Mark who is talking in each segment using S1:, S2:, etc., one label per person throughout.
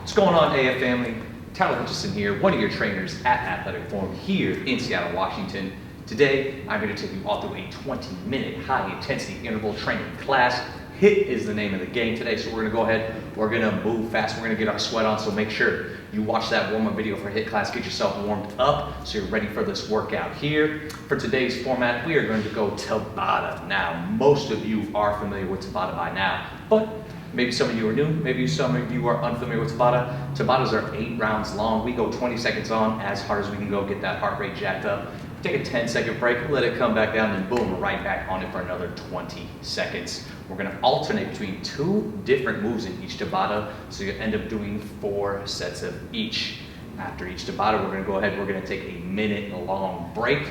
S1: What's going on, AF family? Tyler Hutchison here, one of your trainers at Athletic Forum here in Seattle, Washington. Today, I'm going to take you all through a 20-minute high-intensity interval training class. HIIT is the name of the game today, so we're going to go ahead, we're going to move fast, we're going to get our sweat on, so make sure you watch that warm-up video for HIIT class, get yourself warmed up so you're ready for this workout here. For today's format, we are going to go Tabata. Now, most of you are familiar with Tabata by now, but maybe some of you are new, maybe some of you are unfamiliar with Tabata. Tabatas are 8 rounds long. We go 20 seconds on as hard as we can go, get that heart rate jacked up. Take a 10-second break, let it come back down, and boom, we're right back on it for another 20 seconds. We're gonna alternate between 2 different moves in each Tabata, so you end up doing 4 sets of each. After each Tabata, we're gonna go ahead, we're gonna take a minute-long break,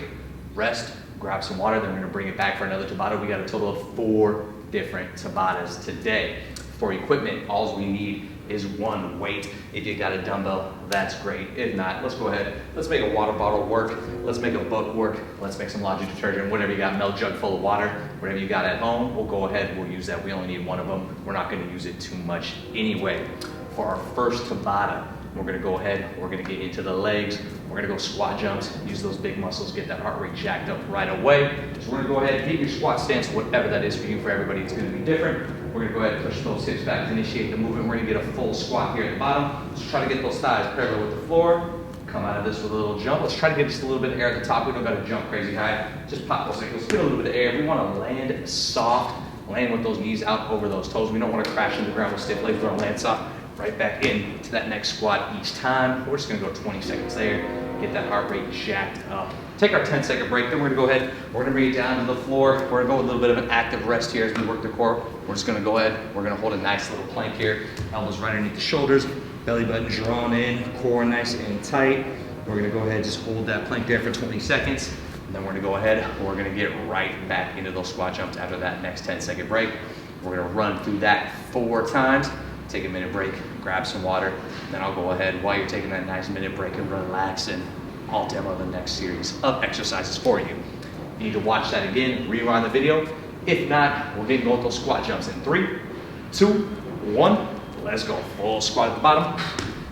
S1: rest, grab some water, then we're gonna bring it back for another Tabata. We got a total of 4 different Tabatas today. For equipment, all we need is 1 weight. If you got a dumbbell, that's great. If not, let's go ahead, let's make a water bottle work, let's make a book work, let's make some laundry detergent, whatever you got, milk jug full of water, whatever you got at home, we'll go ahead, we'll use that. We only need 1 of them. We're not gonna use it too much anyway. For our first Tabata, we're gonna go ahead, we're gonna get into the legs, we're gonna go squat jumps, use those big muscles, get that heart rate jacked up right away. So we're gonna go ahead, get your squat stance, whatever that is for you. For everybody, it's gonna be different. We're gonna go ahead and push those hips back to initiate the movement. We're gonna get a full squat here at the bottom. So try to get those thighs parallel with the floor. Come out of this with a little jump. Let's try to get just a little bit of air at the top. We don't gotta jump crazy high. Just pop those ankles, get a little bit of air. We wanna land soft, land with those knees out over those toes. We don't wanna crash into the ground with stiff legs. We wanna land soft. Right back in to that next squat each time. We're just gonna go 20 seconds there, get that heart rate jacked up. Take our 10-second break, then we're gonna go ahead, we're gonna bring it down to the floor. We're gonna go with a little bit of an active rest here as we work the core. We're just gonna go ahead, we're gonna hold a nice little plank here. Elbows right underneath the shoulders, belly button drawn in, core nice and tight. We're gonna go ahead, just hold that plank there for 20 seconds. And then we're gonna go ahead, we're gonna get right back into those squat jumps after that next 10-second break. We're gonna run through that 4 times. Take a minute break, grab some water, then I'll go ahead while you're taking that nice minute break and relax, and I'll demo the next series of exercises for you. You need to watch that again, rewind the video. If not, we're gonna go with those squat jumps in 3, 2, 1, let's go. Full squat at the bottom,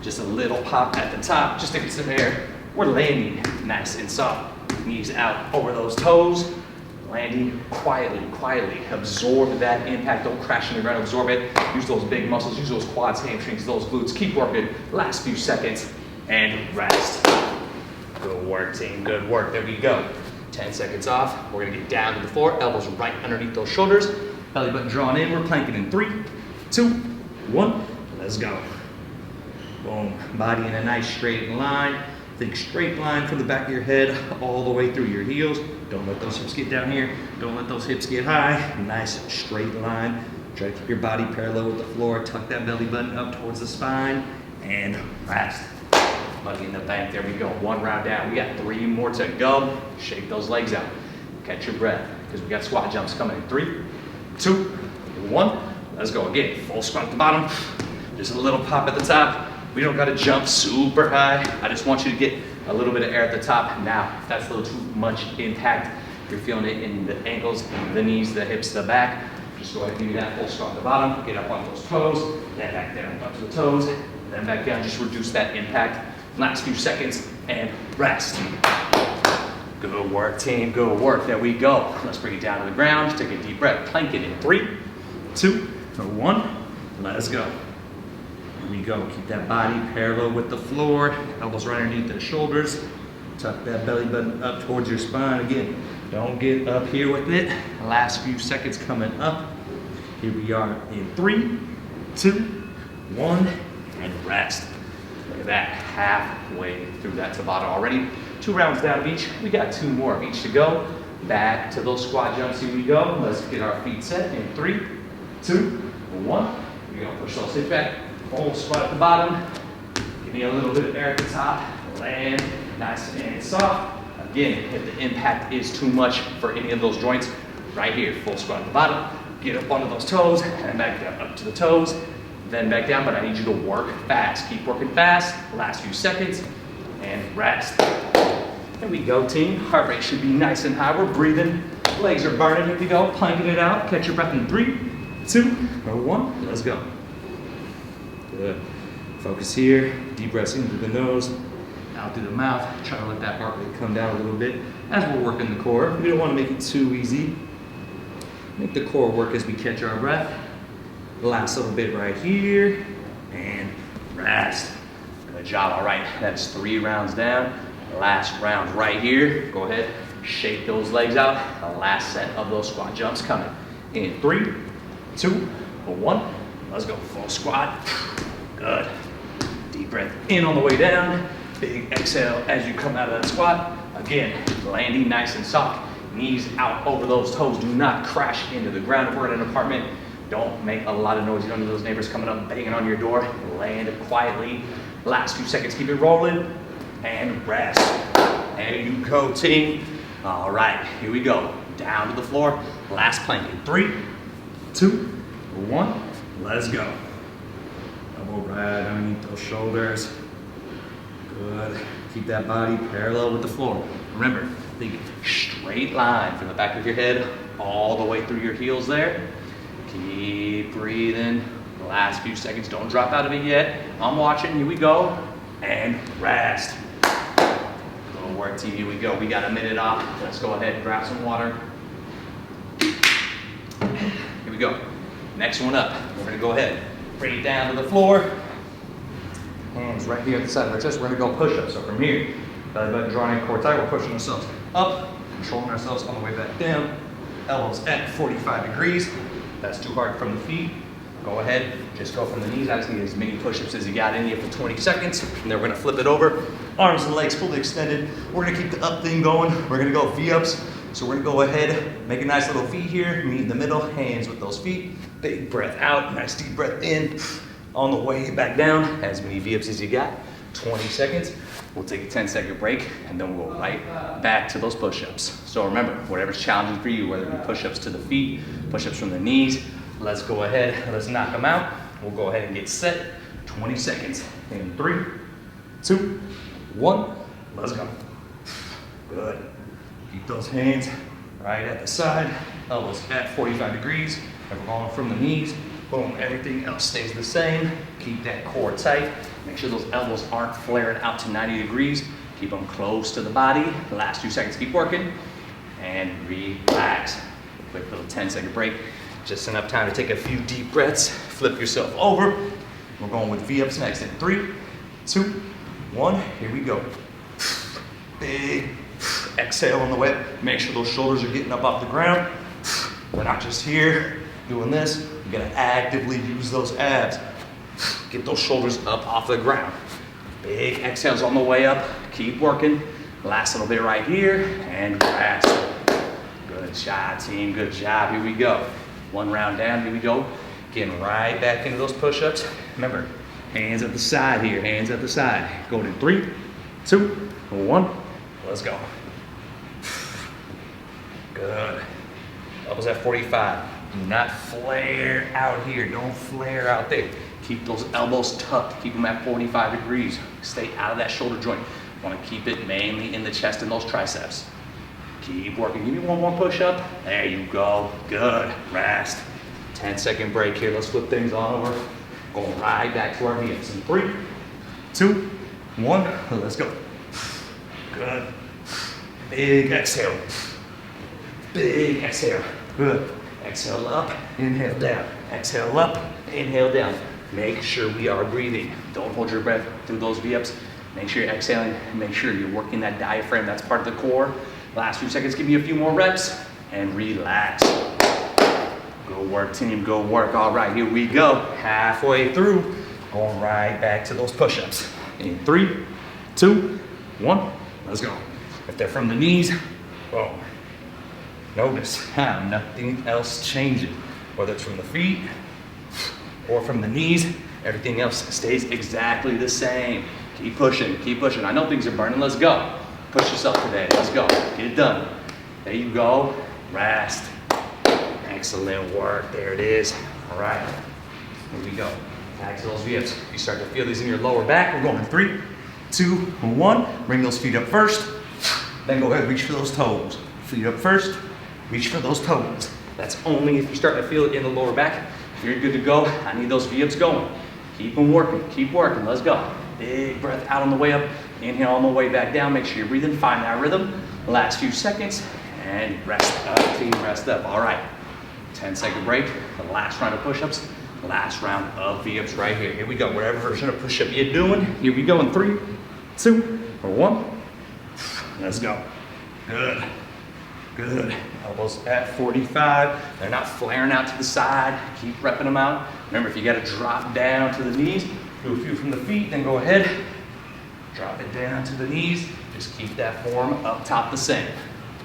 S1: just a little pop at the top, just taking some air. We're landing nice and soft, knees out over those toes. Landing quietly, absorb that impact, don't crash in the ground, absorb it. Use those big muscles, use those quads, hamstrings, those glutes. Keep working, last few seconds, and rest. Good work, team, good work, there we go. 10 seconds off, we're gonna get down to the floor, elbows right underneath those shoulders, belly button drawn in, we're planking in 3, 2, 1, let's go. Boom, body in a nice straight line. Think straight line from the back of your head all the way through your heels. Don't let those hips get down here. Don't let those hips get high. Nice straight line. Try to keep your body parallel with the floor. Tuck that belly button up towards the spine and rest. Money in the bank. There we go. 1 round down. We got 3 more to go. Shake those legs out. Catch your breath because we got squat jumps coming in 3, 2, 1. Let's go again. Full squat at the bottom. Just a little pop at the top. We don't gotta jump super high. I just want you to get a little bit of air at the top. Now, if that's a little too much impact, you're feeling it in the ankles, the knees, the hips, the back, just go ahead and give me that full squat at the bottom, get up on those toes, then back down up to the toes, then back down, just reduce that impact. Last few seconds, and rest. Good work, team, good work, there we go. Let's bring it down to the ground, take a deep breath, plank it in 3, 2, 1, let's go. Here we go, keep that body parallel with the floor, elbows right underneath the shoulders, tuck that belly button up towards your spine. Again, don't get up here with it. Last few seconds coming up. Here we are in 3, 2, 1, and rest. Look at that, halfway through that Tabata already. 2 rounds down of each, we got 2 more of each to go. Back to those squat jumps, here we go. Let's get our feet set in 3, 2, 1. We're gonna push those hips back. Full squat at the bottom, give me a little bit of air at the top, land nice and soft. Again, if the impact is too much for any of those joints, right here, full squat at the bottom, get up onto those toes, and back down up to the toes, then back down, but I need you to work fast. Keep working fast, last few seconds, and rest. There we go, team. Heart rate should be nice and high. We're breathing, legs are burning. Here we go, planking it out. Catch your breath in 3, 2, 1, let's go. Good. Focus here, deep breaths in through the nose, out through the mouth. Try to let that heart rate come down a little bit as we're working the core. We don't want to make it too easy. Make the core work as we catch our breath. Last little bit right here, and rest. Good job, all right. That's 3 rounds down. Last round right here. Go ahead, shake those legs out. The last set of those squat jumps coming. In 3, 2, 1. Let's go, full squat. Good. Deep breath in on the way down. Big exhale as you come out of that squat. Again, landing nice and soft. Knees out over those toes. Do not crash into the ground. If we're in an apartment, don't make a lot of noise. You don't need those neighbors coming up banging on your door. Land quietly. Last few seconds, keep it rolling. And rest. There you go, team. All right, here we go. Down to the floor. Last plank in 3, 2, 1. Let's go. Elbow right underneath those shoulders. Good. Keep that body parallel with the floor. Remember, think straight line from the back of your head all the way through your heels there. Keep breathing. The last few seconds, don't drop out of it yet. I'm watching, here we go. And rest. Good work, team, here we go. We got a minute off. Let's go ahead and grab some water. Here we go. Next one up. We're gonna go ahead, bring it down to the floor. Hands right here at the side of our chest. We're gonna go push-ups. So from here, belly button drawing in, core tight. We're pushing ourselves up, controlling ourselves on the way back down. Elbows at 45 degrees. That's too hard from the feet. Go ahead, just go from the knees. I just need as many push-ups as you got in here for 20 seconds. And then we're gonna flip it over. Arms and legs fully extended. We're gonna keep the up thing going. We're gonna go V-ups. So we're gonna go ahead, make a nice little V here, meet in the middle, hands with those feet. Big breath out, nice deep breath in. On the way back down, as many V-ups as you got, 20 seconds. We'll take a 10-second break, and then we'll go right back to those push-ups. So remember, whatever's challenging for you, whether it be push-ups to the feet, push-ups from the knees, let's go ahead, let's knock them out. We'll go ahead and get set, 20 seconds. In 3, 2, 1, let's go. Good. Keep those hands right at the side, elbows at 45 degrees. And we're going from the knees. Boom, everything else stays the same. Keep that core tight. Make sure those elbows aren't flaring out to 90 degrees. Keep them close to the body. The last few seconds, keep working. And relax. Quick little 10-second break. Just enough time to take a few deep breaths. Flip yourself over. We're going with V-ups next in 3, 2, 1. Here we go. Big exhale on the way. Make sure those shoulders are getting up off the ground. We're not just here doing this. You gotta actively use those abs. Get those shoulders up off the ground. Big exhales on the way up. Keep working. Last little bit right here, and rest. Good job, team, good job. Here we go. 1 round down, here we go. Getting right back into those push-ups. Remember, hands at the side here, hands at the side. Going in 3, 2, 1, let's go. Good. Elbows at 45. Do not flare out here. Don't flare out there. Keep those elbows tucked. Keep them at 45 degrees. Stay out of that shoulder joint. Want to keep it mainly in the chest and those triceps. Keep working. Give me one more push-up. There you go. Good. Rest. 10-second break here. Let's flip things on over. Going right back to our V-ups in 3, 2, 1. Let's go. Good. Big exhale. Big exhale. Good. Exhale up, inhale down. Exhale up, inhale down. Make sure we are breathing. Don't hold your breath through those V-ups. Make sure you're exhaling. Make sure you're working that diaphragm. That's part of the core. Last few seconds, give me a few more reps and relax. Go work, team, go work. All right, here we go. Halfway through, going right back to those push-ups. In 3, 2, 1, let's go. If they're from the knees, boom. Notice how nothing else changes. Whether it's from the feet or from the knees, everything else stays exactly the same. Keep pushing, keep pushing. I know things are burning, let's go. Push yourself today, let's go. Get it done. There you go, rest. Excellent work, there it is. All right, here we go. Back to those V-ups. You start to feel these in your lower back. We're going in 3, 2, 1. Bring those feet up first. Then go ahead and reach for those toes. Feet up first. Reach for those toes. That's only if you start to feel it in the lower back. If you're good to go, I need those V-ups going.
S2: Keep them working, keep working, let's go. Big breath out on the way up, inhale on the way back down. Make sure you're breathing, find that rhythm. Last few seconds, and rest up, team, rest up. All right, 10-second break, the last round of push-ups, last round of V-ups right here. Here we go, whatever version of push-up you're doing. Here we go in 3, 2, 1. Let's go. Good. Good. Elbows at 45. They're not flaring out to the side. Keep repping them out. Remember, if you got to drop down to the knees, do a few from the feet, then go ahead. Drop it down to the knees. Just keep that form up top the same.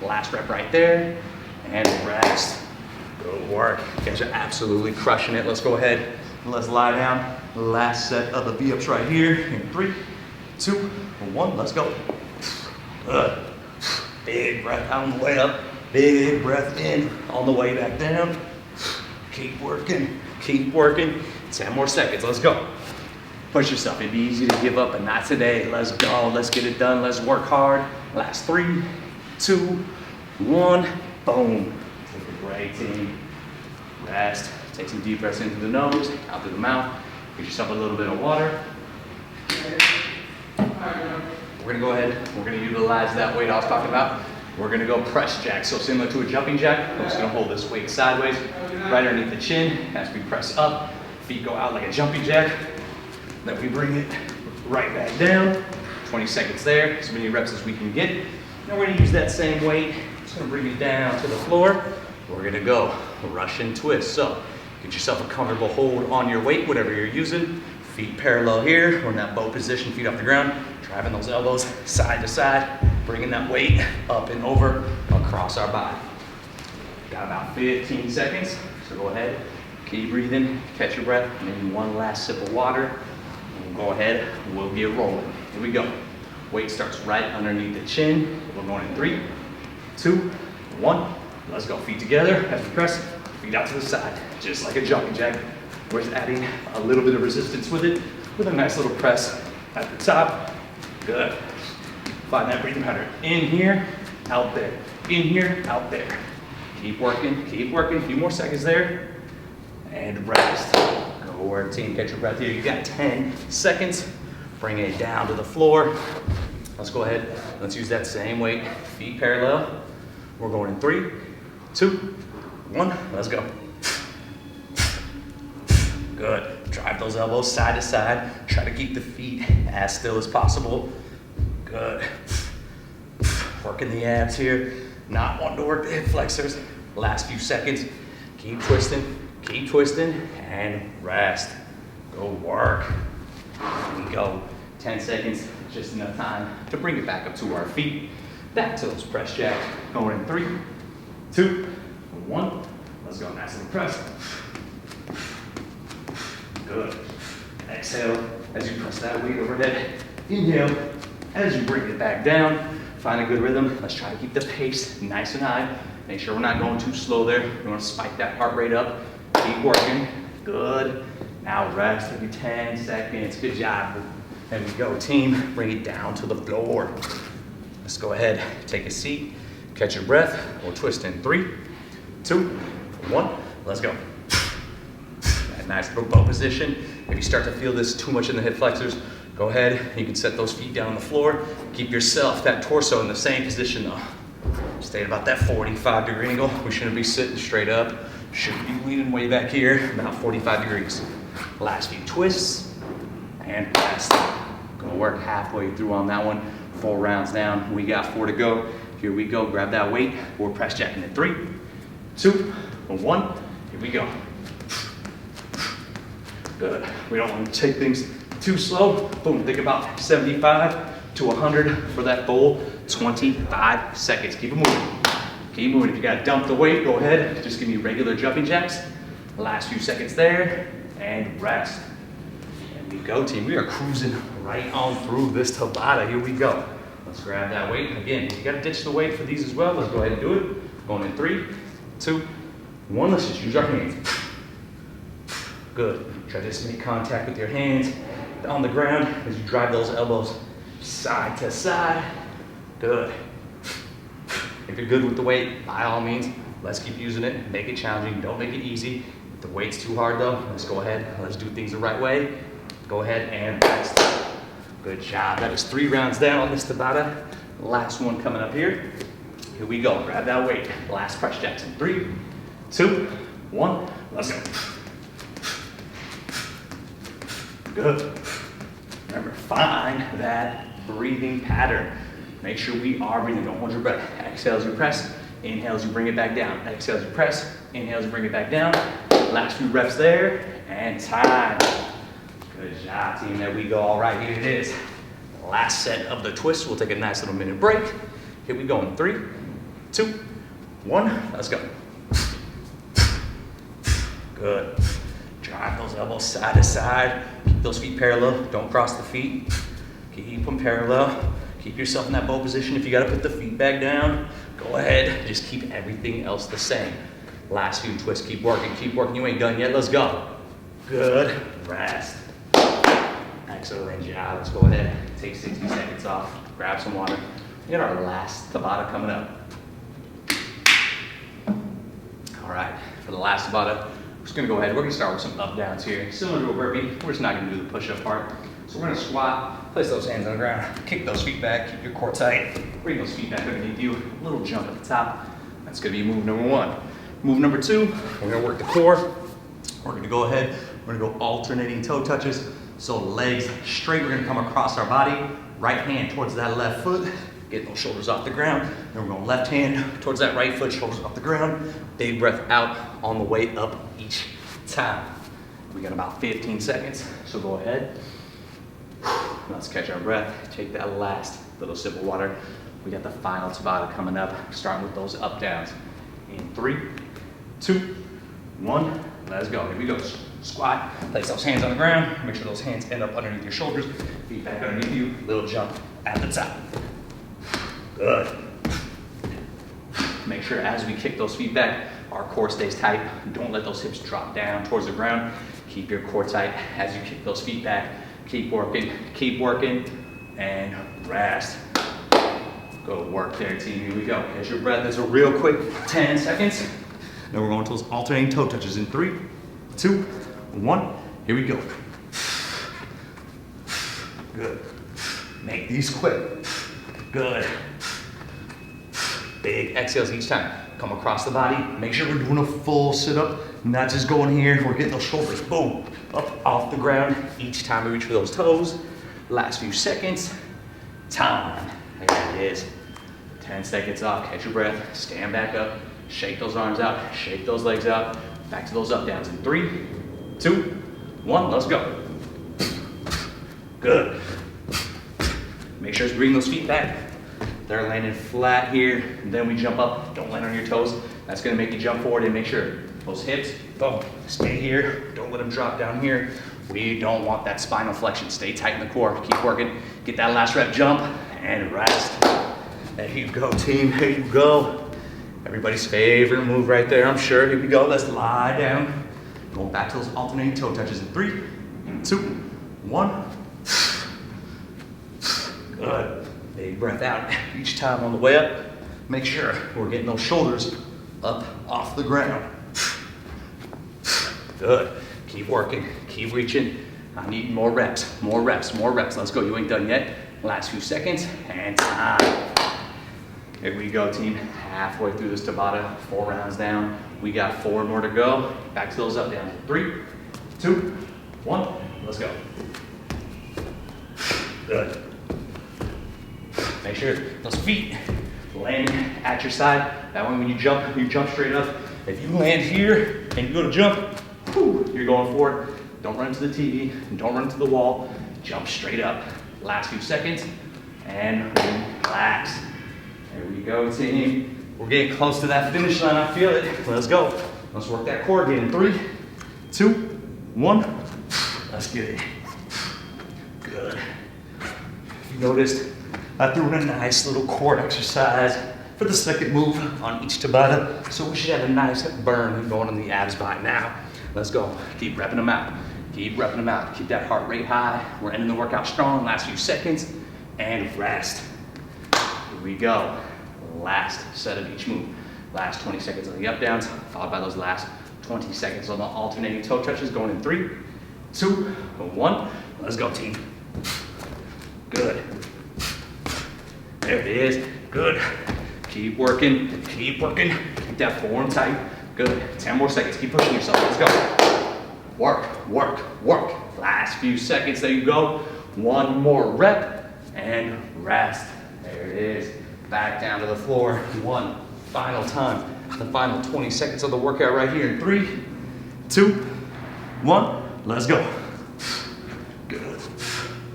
S2: Last rep right there. And rest. Good work. You guys are absolutely crushing it. Let's go ahead. Let's lie down. Last set of the V-ups right here. In 3, 2, 1. Let's go. Good. Big breath out on the way up. Big breath in on the way back down. Keep working. Keep working. 10 more seconds. Let's go. Push yourself. It'd be easy to give up, but not today. Let's go. Let's get it done. Let's work hard. Last 3, 2, 1. Boom. Take a break, team. Rest. Take some deep breaths into the nose, out through the mouth. Get yourself a little bit of water. We're gonna go ahead, we're gonna utilize that weight I was talking about. We're gonna go press jack. So similar to a jumping jack, we're just gonna hold this weight sideways, right underneath the chin. As we press up, feet go out like a jumping jack. Then we bring it right back down. 20 seconds there, as many reps as we can get. Now we're gonna use that same weight, just gonna bring it down to the floor. We're gonna go Russian twist. So get yourself a comfortable hold on your weight, whatever you're using. Feet parallel here, we're in that bow position, feet off the ground. Driving those elbows side to side, bringing that weight up and over across our body. Got about 15 seconds, so go ahead, keep breathing, catch your breath, maybe one last sip of water. We'll go ahead, we'll get rolling. Here we go. Weight starts right underneath the chin. We're going in 3, 2, 1. Let's go, feet together as we press, feet out to the side, just like a jumping jack. We're just adding a little bit of resistance with it, with a nice little press at the top. Good. Find that breathing pattern. In here, out there. In here, out there. Keep working, keep working. A few more seconds there. And rest. Go work, team. Catch your breath here. You got 10 seconds. Bring it down to the floor. Let's go ahead. Let's use that same weight. Feet parallel. We're going in 3, 2, 1. Let's go. Good. Drive those elbows side to side. Try to keep the feet as still as possible. Good. Working the abs here. Not wanting to work the hip flexors. Last few seconds. Keep twisting, and rest. Go work. Here we go. 10 seconds, just enough time to bring it back up to our feet. Back to those press jacks. Going in 3, 2, 1. Let's go. Nice and press. Good. Exhale as you press that weight overhead. Inhale as you bring it back down. Find a good rhythm. Let's try to keep the pace nice and high. Make sure we're not going too slow there. We want to spike that heart rate up. Keep working. Good. Now rest every 10 seconds. Good job. There we go, team. Bring it down to the floor. Let's go ahead. Take a seat. Catch your breath. We'll twist in 3, 2, 1. Let's go. Nice little bow position. If you start to feel this too much in the hip flexors, go ahead. You can set those feet down on the floor. Keep yourself, that torso in the same position though. Stay at about that 45-degree angle. We shouldn't be sitting straight up. Should be leaning way back here, about 45 degrees. Last few twists and rest. Gonna work halfway through on that one. 4 rounds down. We got 4 to go. Here we go. Grab that weight. We're press jacking in 3, 2, 1. Here we go. Good. We don't want to take things too slow. Boom. Think about 75 to 100 for that full 25 seconds. Keep it moving. Keep moving. If you got to dump the weight, go ahead. Just give me regular jumping jacks. Last few seconds there. And rest. And we go, team. We are cruising right on through this Tabata. Here we go. Let's grab that weight. Again, you got to ditch the weight for these as well. Let's go ahead and do it. Going in 3, 2, 1. Let's just use our hands. Good. Try to just make contact with your hands on the ground as you drive those elbows side to side. Good. If you're good with the weight, by all means, let's keep using it. Make it challenging. Don't make it easy. If the weight's too hard though, let's go ahead. Let's do things the right way Go ahead and rest. Good job. That is 3 rounds down on this Tabata. Last one coming up here. Here we go. Grab that weight. Last press jacks in 3, 2, 1. Let's go. Good. Remember, find that breathing pattern. Make sure we are breathing. Don't hold your breath. Exhale as you press. Inhale as you bring it back down. Exhale as you press. Inhale as you bring it back down. Last few reps there. And time. Good job, team. There we go. All right, here it is. Last set of the twist. We'll take a nice little minute break. Here we go in 3, 2, 1. Let's go. Good. Drive those elbows side to side. Keep those feet parallel. Don't cross the feet. Keep them parallel. Keep yourself in that bow position. If you got to put the feet back down, go ahead. Just keep everything else the same. Last few twists. Keep working. Keep working. You ain't done yet. Let's go. Good. Rest. Excellent job. Let's go ahead. Take 60 seconds off. Grab some water. We got our last Tabata coming up. All right. For the last Tabata, we're just going to go ahead. We're going to start with some up downs here. Similar to a burpee. We're just not going to do the push-up part. So we're going to squat. Place those hands on the ground. Kick those feet back. Keep your core tight. Bring those feet back underneath you. A little jump at the top. That's going to be move number 1. Move number 2, we're going to work the core. We're going to go ahead. We're going to go alternating toe touches. So legs straight. We're going to come across our body. Right hand towards that left foot. Get those shoulders off the ground. Then we're going left hand towards that right foot. Shoulders off the ground. Big breath out on the way up each time. We got about 15 seconds. So go ahead. Let's catch our breath. Take that last little sip of water. We got the final Tabata coming up. Starting with those up downs. In 3, 2, 1. Let's go. Here we go. Squat. Place those hands on the ground. Make sure those hands end up underneath your shoulders. Feet back underneath you. Little jump at the top. Good. Make sure as we kick those feet back, our core stays tight. Don't let those hips drop down towards the ground. Keep your core tight as you kick those feet back. Keep working, and rest. Go work there, team. Here we go. Catch your breath. This is a real quick 10 seconds. Then we're going to those alternating toe touches in 3, 2, 1. Here we go. Good. Make these quick. Good. Big exhales each time. Come across the body. Make sure we're doing a full sit-up, not just going here. We're getting those shoulders, boom, up off the ground. Each time we reach for those toes. Last few seconds. Time. There it is. 10 seconds off. Catch your breath. Stand back up. Shake those arms out. Shake those legs out. Back to those up downs in 3, 2, 1. Let's go. Good. Make sure to bring those feet back. They're landing flat here. Then we jump up. Don't land on your toes. That's going to make you jump forward and make sure those hips, boom, stay here. Don't let them drop down here. We don't want that spinal flexion. Stay tight in the core. Keep working. Get that last rep jump and rest. There you go, team. There you go. Everybody's favorite move right there, I'm sure. Here we go. Let's lie down. Going back to those alternating toe touches in 3, 2, 1. Good. Big breath out each time on the way up. Make sure we're getting those shoulders up off the ground. Good. Keep working. Keep reaching. I need more reps. More reps. More reps. Let's go. You ain't done yet. Last few seconds and time. Here we go, team. Halfway through this Tabata. 4 rounds down. We got 4 more to go. Back to those up downs. 3, 2, 1. Let's go. Good. Make sure those feet land at your side. That way when you jump straight up. If you land here and you go to jump, you're going forward. Don't run into the TV. Don't run into the wall. Jump straight up. Last few seconds. And relax. There we go, team. We're getting close to that finish line. I feel it. Let's go. Let's work that core again. 3, 2, 1. Let's get it. Good. You noticed I threw in a nice little core exercise for the second move on each Tabata. So we should have a nice burn going on the abs by now. Let's go. Keep repping them out. Keep repping them out. Keep that heart rate high. We're ending the workout strong. Last few seconds. And rest. Here we go. Last set of each move. Last 20 seconds on the up downs, followed by those last 20 seconds on the alternating toe touches, going in 3, 2, 1. Let's go, team. Good. There it is. Good. Keep working. Keep working. Keep that forearm tight. Good. 10 more seconds. Keep pushing yourself. Let's go. Work, work, work. Last few seconds. There you go. One more rep and rest. There it is. Back down to the floor. One final time. The final 20 seconds of the workout right here in 3, 2, 1. Let's go. Good.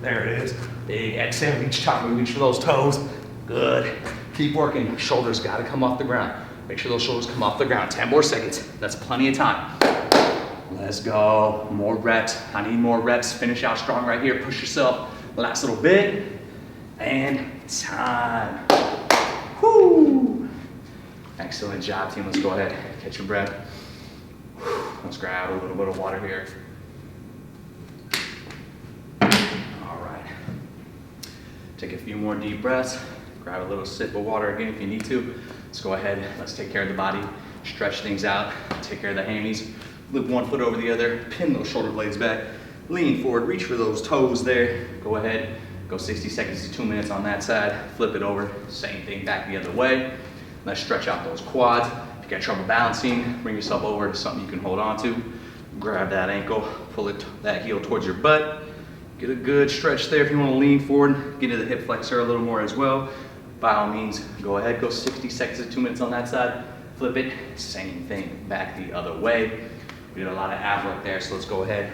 S2: There it is. Big exhale each time we reach for those toes. Good. Keep working. Shoulders got to come off the ground. Make sure those shoulders come off the ground. 10 more seconds. That's plenty of time. Let's go. More reps. I need more reps. Finish out strong right here. Push yourself. Last little bit. And time. Woo! Excellent job, team. Let's go ahead. Catch your breath. Let's grab a little bit of water here. All right. Take a few more deep breaths. Grab a little sip of water again if you need to. Let's go ahead. Let's take care of the body. Stretch things out. Take care of the hammies. Lift one foot over the other. Pin those shoulder blades back. Lean forward. Reach for those toes there. Go ahead. Go 60 seconds to 2 minutes on that side. Flip it over. Same thing back the other way. Let's stretch out those quads. If you got trouble balancing, bring yourself over to something you can hold on to. Grab that ankle, pull that heel towards your butt. Get a good stretch there. If you want to lean forward, get to the hip flexor a little more as well. By all means, go ahead, go 60 seconds to 2 minutes on that side. Flip it, same thing, back the other way. We did a lot of ab work there, so let's go ahead.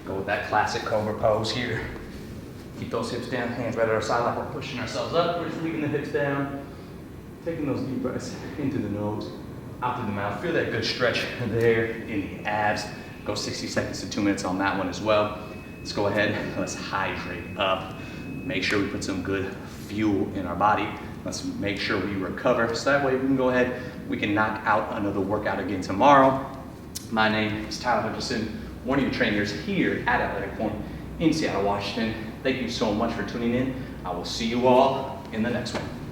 S2: Go with that classic cobra pose here. Keep those hips down, hands right at our side like we're pushing ourselves up. We're just leaving the hips down. Taking those deep breaths into the nose, out through the mouth. Feel that good stretch there in the abs. Go 60 seconds to 2 minutes on that one as well. Let's go ahead, let's hydrate up. Make sure we put some good fuel in our body. Let's make sure we recover. So that way we can go ahead, we can knock out another workout again tomorrow. My name is Tyler Hutchison, one of your trainers here at Athletic Form in Seattle, Washington. Thank you so much for tuning in. I will see you all in the next one.